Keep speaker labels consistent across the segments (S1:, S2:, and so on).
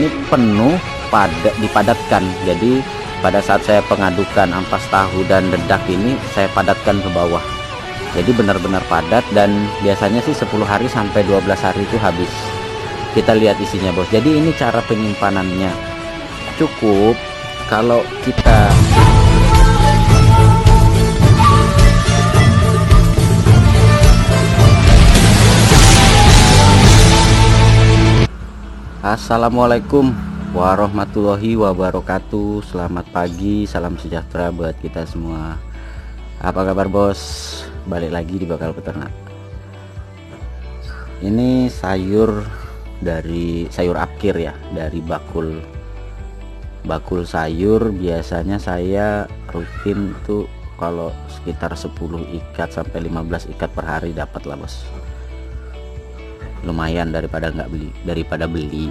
S1: ini penuh, dipadatkan. Jadi pada saat saya pengadukan ampas tahu dan dedak ini saya padatkan ke bawah, jadi benar-benar padat, dan biasanya sih 10 hari sampai 12 hari itu habis. Kita lihat isinya bos. Jadi ini cara penyimpanannya, cukup kalau kita Assalamualaikum warahmatullahi wabarakatuh. Selamat pagi, salam sejahtera buat kita semua. Apa kabar bos? Balik lagi di Bakal Peternak. Ini sayur dari sayur akir ya, dari bakul sayur. Biasanya saya rutin tuh kalau sekitar 10 ikat sampai 15 ikat per hari dapat lah bos. Lumayan daripada beli.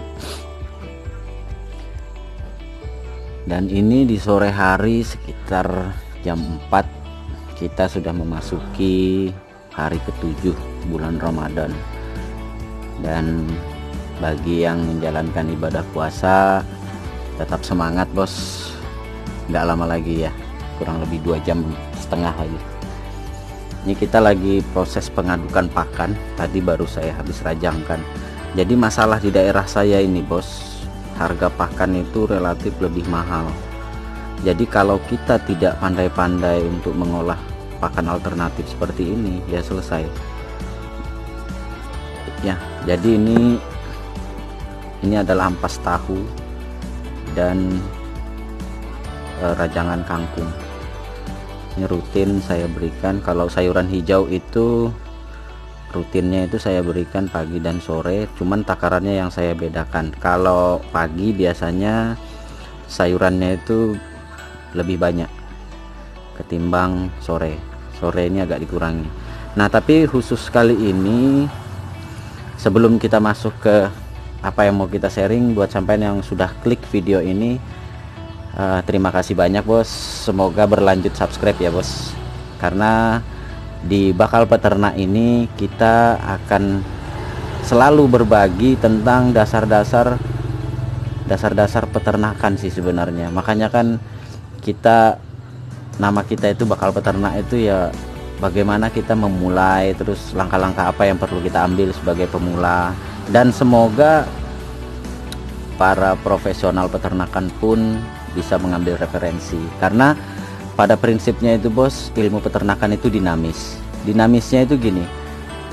S1: Dan ini di sore hari sekitar jam 4 kita sudah memasuki hari ke-7 bulan Ramadan. Dan bagi yang menjalankan ibadah puasa, tetap semangat bos. Nggak lama lagi ya, kurang lebih 2 jam setengah lagi. Ini kita lagi proses pengadukan pakan. Tadi baru saya habis rajangkan. Jadi masalah di daerah saya ini bos, harga pakan itu relatif lebih mahal. Jadi kalau kita tidak pandai-pandai untuk mengolah pakan alternatif seperti ini, ya selesai ya. Jadi ini adalah ampas tahu dan rajangan kangkung. Ini rutin saya berikan. Kalau sayuran hijau itu rutinnya itu saya berikan pagi dan sore, cuman takarannya yang saya bedakan. Kalau pagi biasanya sayurannya itu lebih banyak ketimbang sore ini agak dikurangi. Nah tapi khusus kali ini, sebelum kita masuk ke apa yang mau kita sharing, buat sampean yang sudah klik video ini, terima kasih banyak bos. Semoga berlanjut subscribe ya bos, karena di Bakal Peternak ini kita akan selalu berbagi tentang dasar-dasar peternakan sih sebenarnya. Makanya kan nama kita itu Bakal Peternak itu ya, bagaimana kita memulai, terus langkah-langkah apa yang perlu kita ambil sebagai pemula. Dan semoga para profesional peternakan pun bisa mengambil referensi, karena pada prinsipnya itu bos, ilmu peternakan itu dinamisnya itu gini,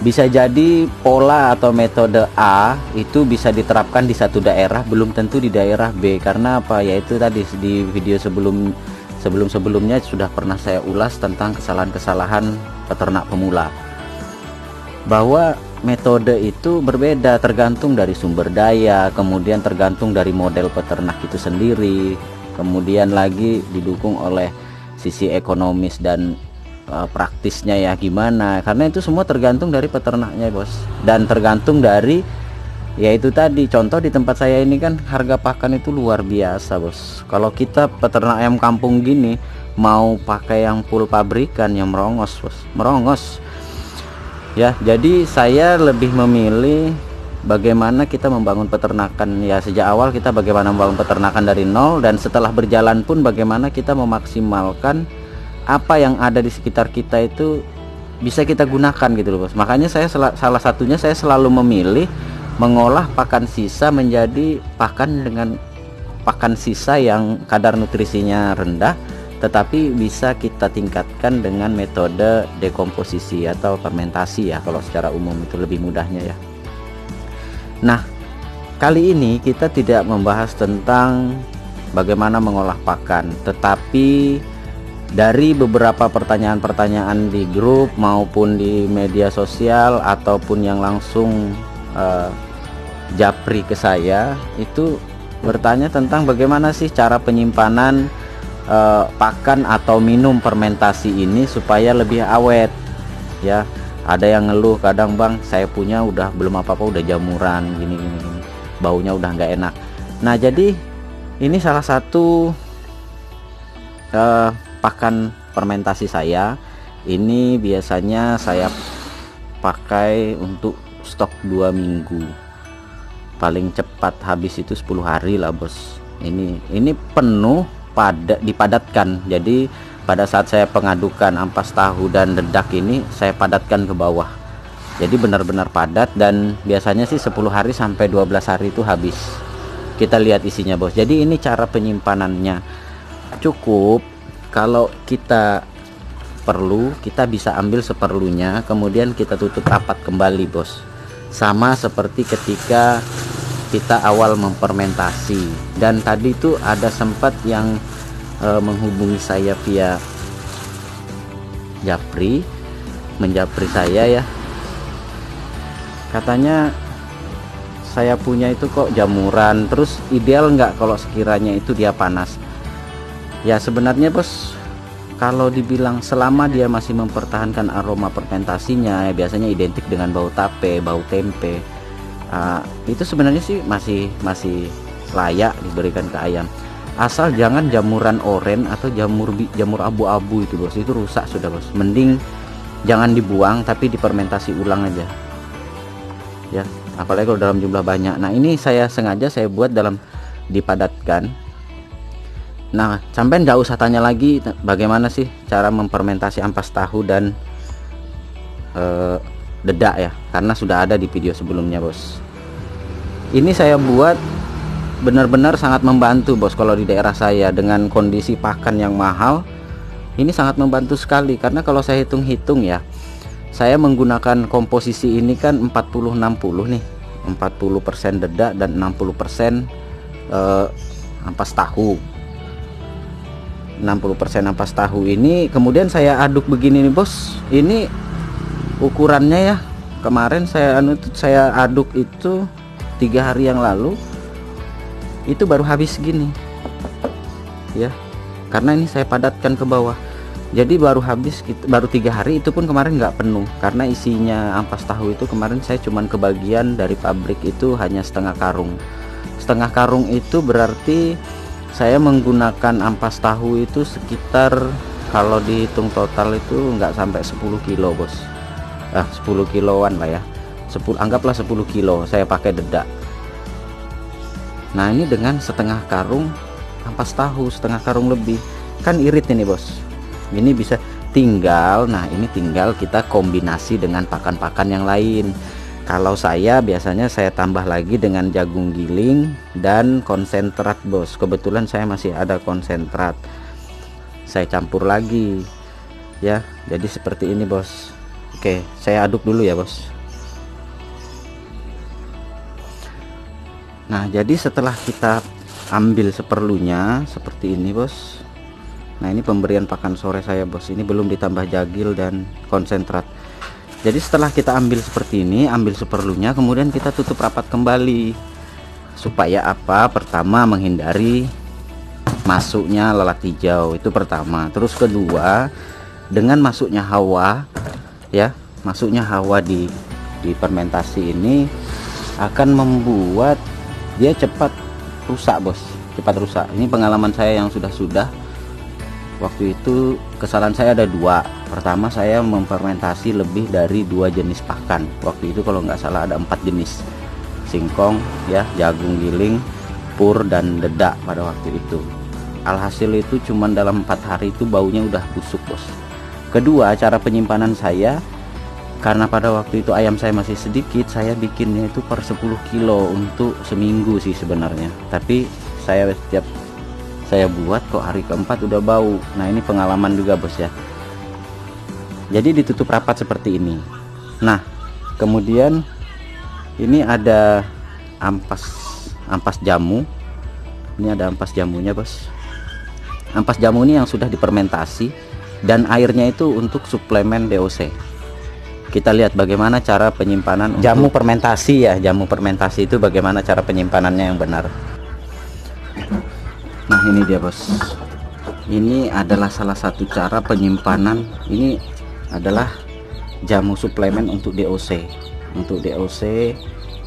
S1: bisa jadi pola atau metode A itu bisa diterapkan di satu daerah, belum tentu di daerah B. Karena apa? Yaitu tadi di video sebelumnya sudah pernah saya ulas tentang kesalahan-kesalahan peternak pemula, bahwa metode itu berbeda tergantung dari sumber daya, kemudian tergantung dari model peternak itu sendiri, kemudian lagi didukung oleh sisi ekonomis dan praktisnya ya gimana. Karena itu semua tergantung dari peternaknya bos, dan tergantung dari yaitu tadi contoh di tempat saya ini kan harga pakan itu luar biasa bos. Kalau kita peternak ayam kampung gini mau pakai yang full pabrikan, yang merongos bos, merongos ya. Jadi saya lebih memilih bagaimana kita membangun peternakan ya sejak awal, kita bagaimana membangun peternakan dari nol, dan setelah berjalan pun bagaimana kita memaksimalkan apa yang ada di sekitar kita itu bisa kita gunakan gitu loh bos. Makanya saya salah satunya saya selalu memilih mengolah pakan sisa menjadi pakan dengan pakan sisa yang kadar nutrisinya rendah, tetapi bisa kita tingkatkan dengan metode dekomposisi atau fermentasi ya, kalau secara umum itu lebih mudahnya ya. Nah kali ini kita tidak membahas tentang bagaimana mengolah pakan, tetapi dari beberapa pertanyaan-pertanyaan di grup maupun di media sosial ataupun yang langsung japri ke saya, itu bertanya tentang bagaimana sih cara penyimpanan pakan atau minum fermentasi ini supaya lebih awet ya. Ada yang ngeluh kadang, bang saya punya udah belum apa-apa udah jamuran gini, baunya udah nggak enak. Nah jadi ini salah satu pakan fermentasi saya. Ini biasanya saya pakai untuk stok 2 minggu paling cepat habis itu 10 hari lah bos. Ini penuh, dipadatkan. Jadi pada saat saya pengadukan ampas tahu dan dedak ini saya padatkan ke bawah, jadi benar-benar padat, dan biasanya sih 10 hari sampai 12 hari itu habis. Kita lihat isinya bos. Jadi ini cara penyimpanannya, cukup kalau kita perlu kita bisa ambil seperlunya, kemudian kita tutup rapat kembali bos. Sama seperti ketika kita awal memfermentasi. Dan tadi itu ada sempat yang menghubungi saya via Japri, menjapri saya ya, katanya saya punya itu kok jamuran, terus ideal nggak kalau sekiranya itu dia panas. Ya sebenarnya bos, kalau dibilang selama dia masih mempertahankan aroma fermentasinya, ya biasanya identik dengan bau tape, bau tempe, itu sebenarnya sih masih layak diberikan ke ayam. Asal jangan jamuran oren atau jamur abu-abu itu bos, itu rusak sudah bos. Mending jangan dibuang tapi difermentasi ulang aja ya, apalagi kalau dalam jumlah banyak. Nah ini saya sengaja saya buat dalam dipadatkan. Nah sampai nggak usah tanya lagi bagaimana sih cara memfermentasi ampas tahu dan dedak ya, karena sudah ada di video sebelumnya bos. Ini saya buat benar-benar sangat membantu bos. Kalau di daerah saya dengan kondisi pakan yang mahal, ini sangat membantu sekali. Karena kalau saya hitung-hitung ya, saya menggunakan komposisi ini kan 40-60 nih, 40% dedak dan 60% ampas tahu. 60% ampas tahu ini kemudian saya aduk begini nih bos. Ini ukurannya ya, kemarin saya aduk itu 3 hari yang lalu, itu baru habis gini ya, karena ini saya padatkan ke bawah. Jadi baru habis, baru 3 hari, itu pun kemarin nggak penuh, karena isinya ampas tahu itu kemarin saya cuman kebagian dari pabrik itu hanya setengah karung. Setengah karung itu berarti saya menggunakan ampas tahu itu sekitar, kalau dihitung total itu nggak sampai 10 kilo bos. 10 kiloan lah ya, anggaplah 10 kilo saya pakai dedak. Nah ini dengan setengah karung ampas tahu, setengah karung lebih, kan irit ini bos. Ini bisa tinggal, nah ini tinggal kita kombinasi dengan pakan-pakan yang lain. Kalau saya biasanya saya tambah lagi dengan jagung giling dan konsentrat bos. Kebetulan saya masih ada konsentrat, saya campur lagi ya. Jadi seperti ini bos. Oke, saya aduk dulu ya bos. Nah jadi setelah kita ambil seperlunya seperti ini bos. Nah ini pemberian pakan sore saya bos, ini belum ditambah jagil dan konsentrat. Jadi setelah kita ambil seperti ini, ambil seperlunya, kemudian kita tutup rapat kembali. Supaya apa? Pertama menghindari masuknya lalat hijau, itu pertama. Terus kedua, dengan masuknya hawa ya, masuknya hawa di fermentasi ini akan membuat dia cepat rusak bos, cepat rusak. Ini pengalaman saya yang sudah waktu itu. Kesalahan saya ada 2. Pertama, saya memfermentasi lebih dari 2 jenis pakan. Waktu itu kalau nggak salah ada 4 jenis, singkong ya, jagung giling, pur dan dedak pada waktu itu. Alhasil itu cuman dalam 4 hari itu baunya udah busuk bos. Kedua, cara penyimpanan saya, karena pada waktu itu ayam saya masih sedikit, saya bikinnya itu per 10 kilo untuk seminggu sih sebenarnya. Tapi saya setiap saya buat kok hari keempat udah bau. Nah ini pengalaman juga bos ya. Jadi ditutup rapat seperti ini. Nah kemudian ini ada ampas jamu. Ini ada ampas jamunya bos. Ampas jamu ini yang sudah difermentasi dan airnya itu untuk suplemen DOC. Kita lihat bagaimana cara penyimpanan jamu fermentasi ya. Jamu fermentasi itu bagaimana cara penyimpanannya yang benar. Nah ini dia bos, ini adalah salah satu cara penyimpanan. Ini adalah jamu suplemen untuk DOC. Untuk DOC,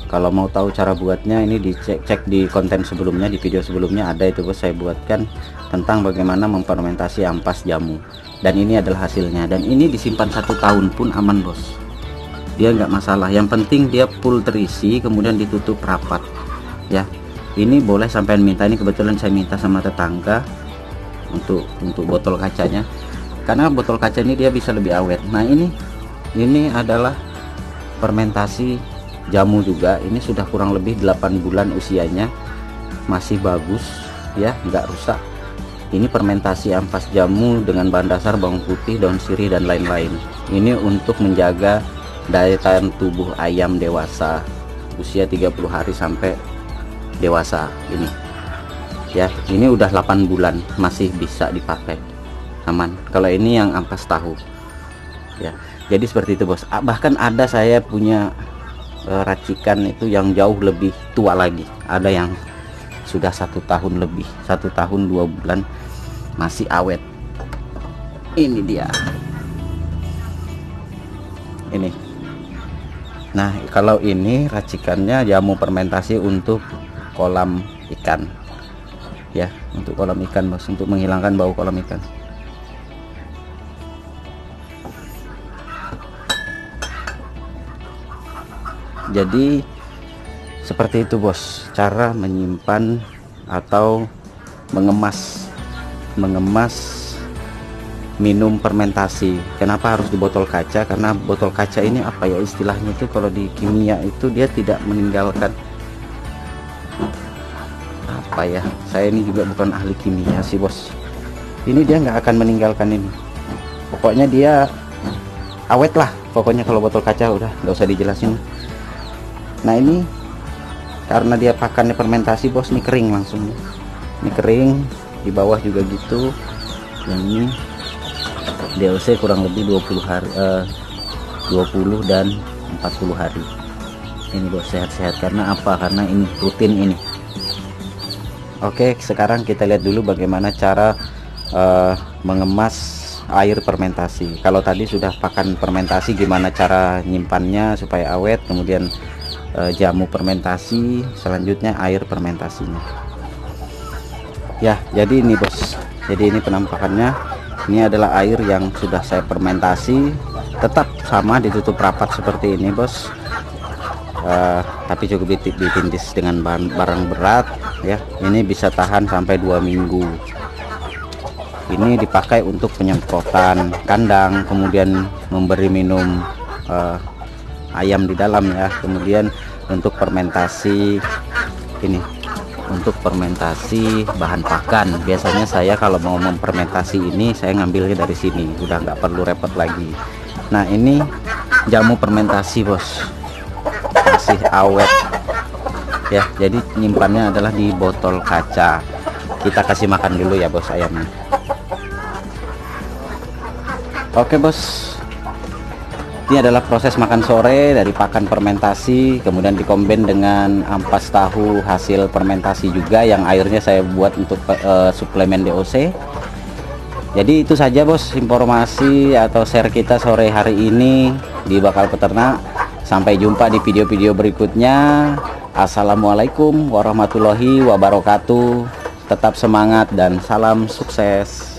S1: kalau mau tahu cara buatnya, ini dicek di konten sebelumnya, di video sebelumnya ada itu bos, saya buatkan tentang bagaimana memfermentasi ampas jamu. Dan ini adalah hasilnya, dan ini disimpan 1 tahun pun aman bos, dia nggak masalah. Yang penting dia full terisi kemudian ditutup rapat. ya. Ini boleh sampai minta, ini kebetulan saya minta sama tetangga untuk botol kacanya, karena botol kaca ini dia bisa lebih awet. Nah ini adalah fermentasi jamu juga. Ini sudah kurang lebih 8 bulan usianya, masih bagus ya, nggak rusak. Ini fermentasi ampas jamu dengan bahan dasar bawang putih, daun sirih, dan lain-lain. Ini untuk menjaga daya tahan tubuh ayam dewasa usia 30 hari sampai dewasa ini ya. Ini udah 8 bulan masih bisa dipakai aman. Kalau ini yang ampas tahu ya. Jadi seperti itu bos. Bahkan ada saya punya racikan itu yang jauh lebih tua lagi, ada yang sudah 1 tahun lebih, 1 tahun 2 bulan masih awet. Ini dia ini. Nah kalau ini racikannya jamu fermentasi untuk kolam ikan ya, untuk kolam ikan bos, untuk menghilangkan bau kolam ikan. Jadi seperti itu bos, cara menyimpan atau mengemas minum fermentasi. Kenapa harus di botol kaca? Karena botol kaca ini apa ya istilahnya itu, kalau di kimia itu dia tidak meninggalkan apa ya, saya ini juga bukan ahli kimia sih bos. Ini dia nggak akan meninggalkan ini, pokoknya dia awet lah pokoknya. Kalau botol kaca udah nggak usah dijelasin. Nah ini karena dia pakannya fermentasi bos, ini kering langsung, ini kering, di bawah juga gitu. Yang ini DLC kurang lebih 20 hari 20 dan 40 hari. Ini bos sehat-sehat. Karena apa? Karena ini rutin ini. Oke, sekarang kita lihat dulu bagaimana cara mengemas air fermentasi. Kalau tadi sudah pakan fermentasi, gimana cara nyimpannya supaya awet, kemudian jamu fermentasi, selanjutnya air fermentasinya ya. Jadi ini bos, jadi ini penampakannya. Ini adalah air yang sudah saya fermentasi, tetap sama ditutup rapat seperti ini bos. Tapi cukup ditindis dengan barang berat ya. Ini bisa tahan sampai 2 minggu. Ini dipakai untuk penyemprotan kandang, kemudian memberi minum ayam di dalam ya. Kemudian untuk fermentasi ini, untuk fermentasi bahan pakan. Biasanya saya kalau mau memfermentasi ini, saya ngambilnya dari sini, udah nggak perlu repot lagi. Nah ini jamu fermentasi bos, masih awet ya. Jadi nyimpannya adalah di botol kaca. Kita kasih makan dulu ya bos ayamnya. Oke bos, ini adalah proses makan sore dari pakan fermentasi, kemudian dikombin dengan ampas tahu hasil fermentasi juga, yang airnya saya buat untuk suplemen DOC. Jadi itu saja bos informasi atau share kita sore hari ini di Bakal Peternak. Sampai jumpa di video-video berikutnya. Assalamualaikum warahmatullahi wabarakatuh. Tetap semangat dan salam sukses.